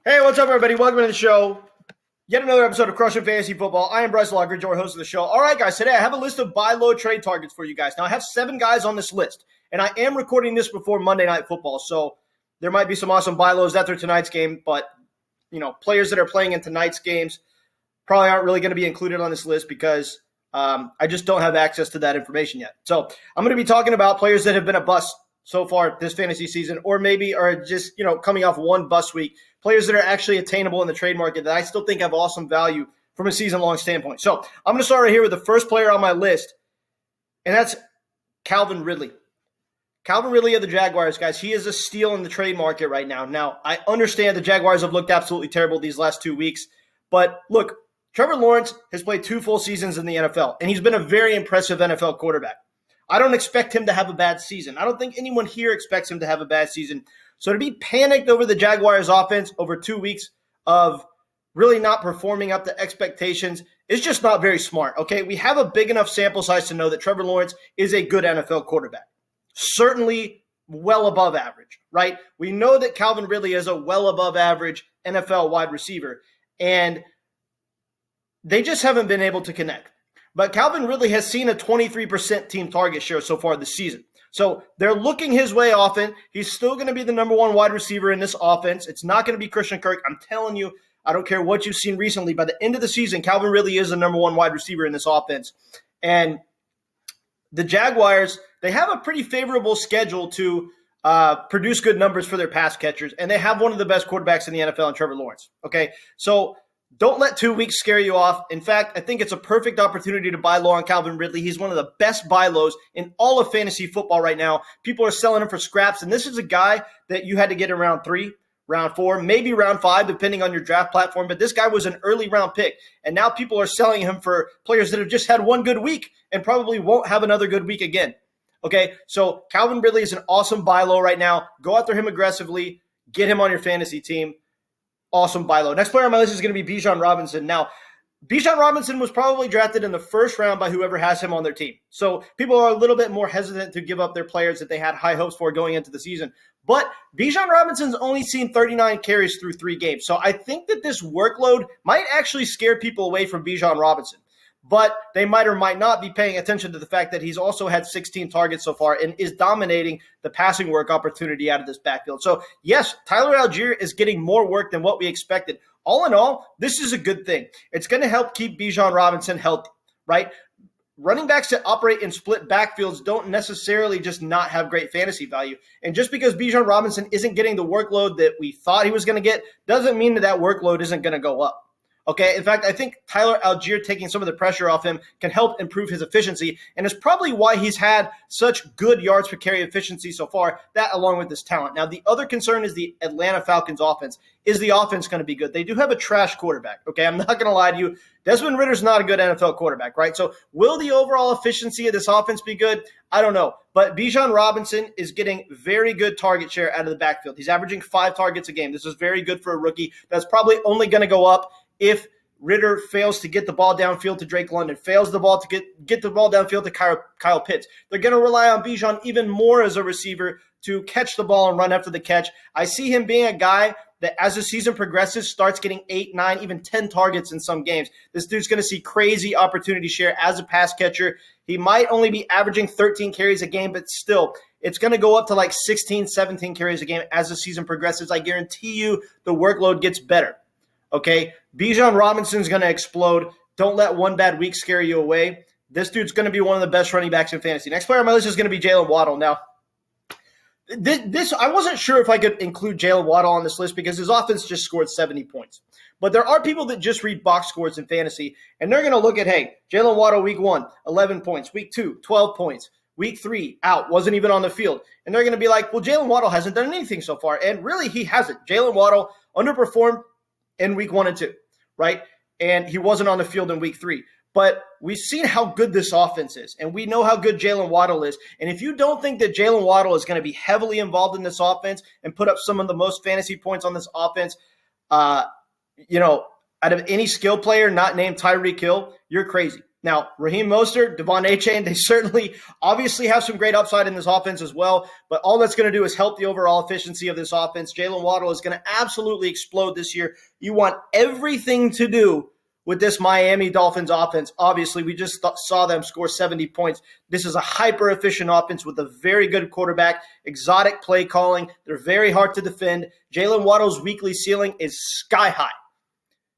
Hey, what's up, everybody? Welcome to the show. Yet another episode of Crushing Fantasy Football. I am Bryce Lockridge, your host of the show. All right, guys, today I have a list of buy low trade targets for you guys. Now, I have 7 guys on this list, and I am recording this before Monday Night Football, so there might be some awesome buy lows after tonight's game, but, players that are playing in tonight's games probably aren't really going to be included on this list because I just don't have access to that information yet. So I'm going to be talking about players that have been a bust so far this fantasy season, or maybe are just, coming off one bust week, players that are actually attainable in the trade market that I still think have awesome value from a season-long standpoint. So I'm going to start right here with the first player on my list, and that's Calvin Ridley. Calvin Ridley of the Jaguars, guys, he is a steal in the trade market right now. Now, I understand the Jaguars have looked absolutely terrible these last 2 weeks, but look, Trevor Lawrence has played 2 full seasons in the NFL, and he's been a very impressive NFL quarterback. I don't expect him to have a bad season. I don't think anyone here expects him to have a bad season. So to be panicked over the Jaguars offense over 2 weeks of really not performing up to expectations is just not very smart, okay? We have a big enough sample size to know that Trevor Lawrence is a good NFL quarterback. Certainly well above average, right? We know that Calvin Ridley is a well above average NFL wide receiver, and they just haven't been able to connect. But Calvin Ridley has seen a 23% team target share so far this season. So they're looking his way often. He's still going to be the number 1 wide receiver in this offense. It's not going to be Christian Kirk. I'm telling you, I don't care what you've seen recently. By the end of the season, Calvin Ridley is the number 1 wide receiver in this offense. And the Jaguars, they have a pretty favorable schedule to produce good numbers for their pass catchers. And they have one of the best quarterbacks in the NFL in Trevor Lawrence. Okay, so don't let 2 weeks scare you off. In fact, I think it's a perfect opportunity to buy low on Calvin Ridley. He's one of the best buy lows in all of fantasy football right now. People are selling him for scraps, and this is a guy that you had to get in round 3, round 4, maybe round 5, depending on your draft platform. But this guy was an early round pick, and now people are selling him for players that have just had one good week and probably won't have another good week again. Okay, so Calvin Ridley is an awesome buy low right now. Go after him aggressively. Get him on your fantasy team. Awesome buy low. Next player on my list is going to be Bichon Robinson. Now, Bichon Robinson was probably drafted in the first round by whoever has him on their team. So people are a little bit more hesitant to give up their players that they had high hopes for going into the season. But Bichon Robinson's only seen 39 carries through 3 games. So I think that this workload might actually scare people away from Bichon Robinson. But they might or might not be paying attention to the fact that he's also had 16 targets so far and is dominating the passing work opportunity out of this backfield. So, yes, Tyler Algier is getting more work than what we expected. All in all, this is a good thing. It's going to help keep Bichon Robinson healthy, right? Running backs that operate in split backfields don't necessarily just not have great fantasy value. And just because Bichon Robinson isn't getting the workload that we thought he was going to get doesn't mean that workload isn't going to go up. Okay, in fact, I think Tyler Algier taking some of the pressure off him can help improve his efficiency, and it's probably why he's had such good yards per carry efficiency so far, that along with his talent. Now, the other concern is the Atlanta Falcons offense. Is the offense going to be good? They do have a trash quarterback, okay? I'm not going to lie to you. Desmond Ridder's not a good NFL quarterback, right? So will the overall efficiency of this offense be good? I don't know. But Bichon Robinson is getting very good target share out of the backfield. He's averaging 5 targets a game. This is very good for a rookie. That's probably only going to go up if Ridder fails to get the ball downfield to Drake London, fails the ball to get the ball downfield to Kyle Pitts. They're going to rely on Bichon even more as a receiver to catch the ball and run after the catch. I see him being a guy that as the season progresses starts getting 8, 9, even 10 targets in some games. This dude's going to see crazy opportunity share as a pass catcher. He might only be averaging 13 carries a game, but still, it's going to go up to like 16, 17 carries a game as the season progresses. I guarantee you the workload gets better. Okay, Bichon Robinson's going to explode. Don't let one bad week scare you away. This dude's going to be one of the best running backs in fantasy. Next player on my list is going to be Jalen Waddle. Now, this I wasn't sure if I could include Jalen Waddle on this list because his offense just scored 70 points. But there are people that just read box scores in fantasy, and they're going to look at, hey, Jalen Waddle week 1, 11 points. Week 2, 12 points. Week 3, out, wasn't even on the field. And they're going to be like, well, Jalen Waddle hasn't done anything so far. And really, he hasn't. Jalen Waddle underperformed in week 1 and 2, right? And he wasn't on the field in week 3. But we've seen how good this offense is, and we know how good Jalen Waddle is. And if you don't think that Jalen Waddle is going to be heavily involved in this offense and put up some of the most fantasy points on this offense, out of any skill player not named Tyreek Hill, you're crazy. Now, Raheem Mostert, Devon Achane, they certainly obviously have some great upside in this offense as well, but all that's going to do is help the overall efficiency of this offense. Jalen Waddle is going to absolutely explode this year. You want everything to do with this Miami Dolphins offense. Obviously, we just saw them score 70 points. This is a hyper-efficient offense with a very good quarterback, exotic play calling. They're very hard to defend. Jalen Waddle's weekly ceiling is sky high.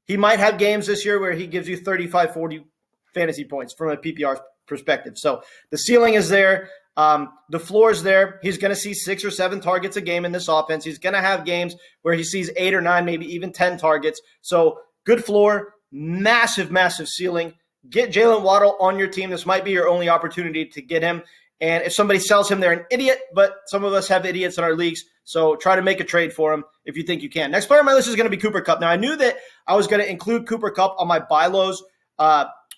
He might have games this year where he gives you 35, 40 fantasy points from a PPR perspective. So the ceiling is there. The floor is there. He's going to see 6 or 7 targets a game in this offense. He's going to have games where he sees 8 or 9, maybe even 10 targets. So good floor, massive, massive ceiling. Get Jalen Waddle on your team. This might be your only opportunity to get him. And if somebody sells him, they're an idiot, but some of us have idiots in our leagues. So try to make a trade for him if you think you can. Next player on my list is going to be Cooper Kupp. Now, I knew that I was going to include Cooper Kupp on my buy lows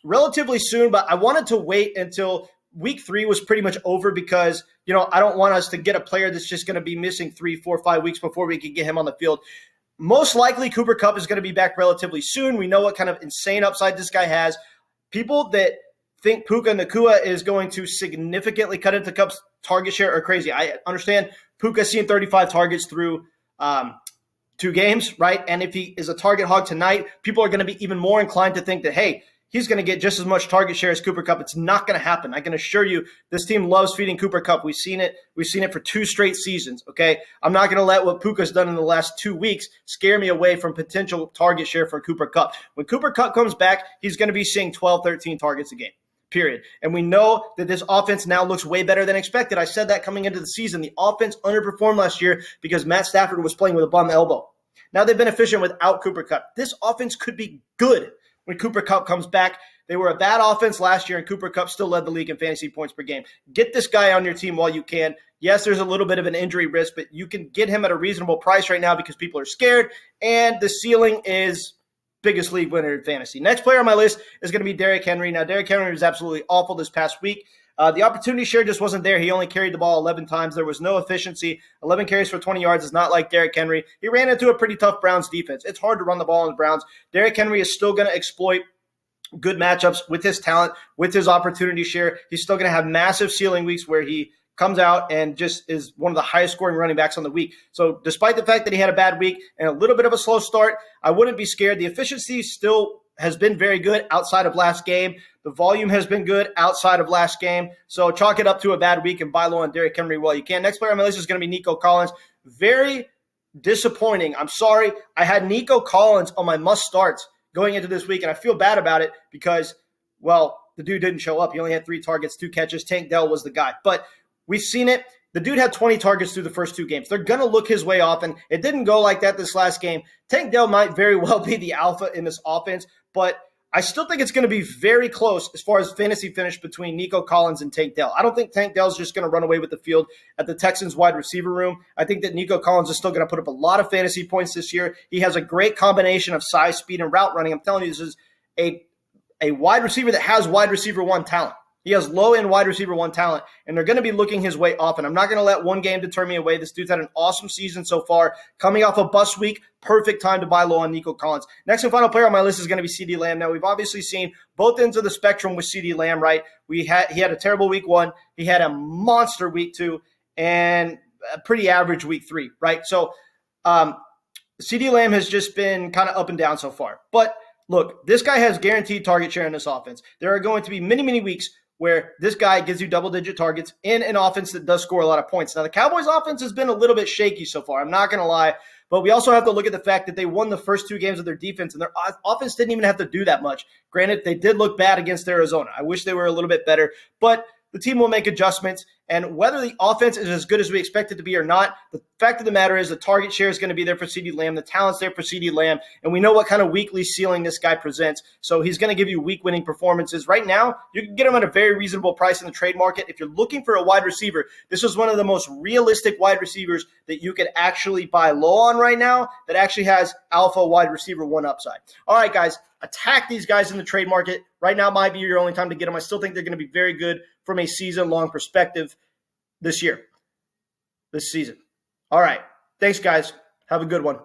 relatively soon, but I wanted to wait until week 3 was pretty much over because, I don't want us to get a player that's just going to be missing 3, 4, 5 weeks before we can get him on the field. Most likely, Cooper Kupp is going to be back relatively soon. We know what kind of insane upside this guy has. People that think Puka Nacua is going to significantly cut into Kupp's target share are crazy. I understand Puka's seen 35 targets through 2 games, right? And if he is a target hog tonight, people are going to be even more inclined to think that, hey, he's going to get just as much target share as Cooper Kupp. It's not going to happen. I can assure you this team loves feeding Cooper Kupp. We've seen it. We've seen it for 2 straight seasons, okay? I'm not going to let what Puka's done in the last 2 weeks scare me away from potential target share for Cooper Kupp. When Cooper Kupp comes back, he's going to be seeing 12, 13 targets a game, period. And we know that this offense now looks way better than expected. I said that coming into the season. The offense underperformed last year because Matt Stafford was playing with a bum elbow. Now they've been efficient without Cooper Kupp. This offense could be good when Cooper Kupp comes back. They were a bad offense last year, and Cooper Kupp still led the league in fantasy points per game. Get this guy on your team while you can. Yes, there's a little bit of an injury risk, but you can get him at a reasonable price right now because people are scared, and the ceiling is biggest league winner in fantasy. Next player on my list is going to be Derrick Henry. Now, Derrick Henry was absolutely awful this past week. The opportunity share just wasn't there. He only carried the ball 11 times. There was no efficiency. 11 carries for 20 yards is not like Derrick Henry. He ran into a pretty tough Browns defense. It's hard to run the ball on the Browns. Derrick Henry is still going to exploit good matchups with his talent, with his opportunity share. He's still going to have massive ceiling weeks where he comes out and just is one of the highest scoring running backs on the week. So despite the fact that he had a bad week and a little bit of a slow start, I wouldn't be scared. The efficiency still has been very good outside of last game. The volume has been good outside of last game. So chalk it up to a bad week and buy low on Derrick Henry while you can. Next player on my list is going to be Nico Collins. Very disappointing. I'm sorry. I had Nico Collins on my must starts going into this week, and I feel bad about it because, well, the dude didn't show up. He only had 3 targets, 2 catches. Tank Dell was the guy. But we've seen it. The dude had 20 targets through the first 2 games. They're going to look his way off, and it didn't go like that this last game. Tank Dell might very well be the alpha in this offense, but I still think it's going to be very close as far as fantasy finish between Nico Collins and Tank Dell. I don't think Tank Dell's just going to run away with the field at the Texans wide receiver room. I think that Nico Collins is still going to put up a lot of fantasy points this year. He has a great combination of size, speed, and route running. I'm telling you, this is a wide receiver that has wide receiver 1 talent. He has low-end wide receiver 1 talent, and they're going to be looking his way often. I'm not going to let one game deter me away. This dude's had an awesome season so far. Coming off a bust week, perfect time to buy low on Nico Collins. Next and final player on my list is going to be CeeDee Lamb. Now, we've obviously seen both ends of the spectrum with CeeDee Lamb, right? He had a terrible week 1. He had a monster week 2, and a pretty average week 3, right? So CeeDee Lamb has just been kind of up and down so far. But look, this guy has guaranteed target share in this offense. There are going to be many, many weeks where this guy gives you double-digit targets in an offense that does score a lot of points. Now, the Cowboys' offense has been a little bit shaky so far. I'm not going to lie. But we also have to look at the fact that they won the first 2 games of their defense, and their offense didn't even have to do that much. Granted, they did look bad against Arizona. I wish they were a little bit better. But the team will make adjustments. And whether the offense is as good as we expect it to be or not, the fact of the matter is the target share is going to be there for CeeDee Lamb. The talent's there for CeeDee Lamb. And we know what kind of weekly ceiling this guy presents. So he's going to give you week-winning performances. Right now, you can get him at a very reasonable price in the trade market. If you're looking for a wide receiver, this is one of the most realistic wide receivers that you could actually buy low on right now that actually has alpha wide receiver 1 upside. All right, guys, attack these guys in the trade market. Right now might be your only time to get them. I still think they're going to be very good from a season-long perspective this season. All right. Thanks, guys. Have a good one.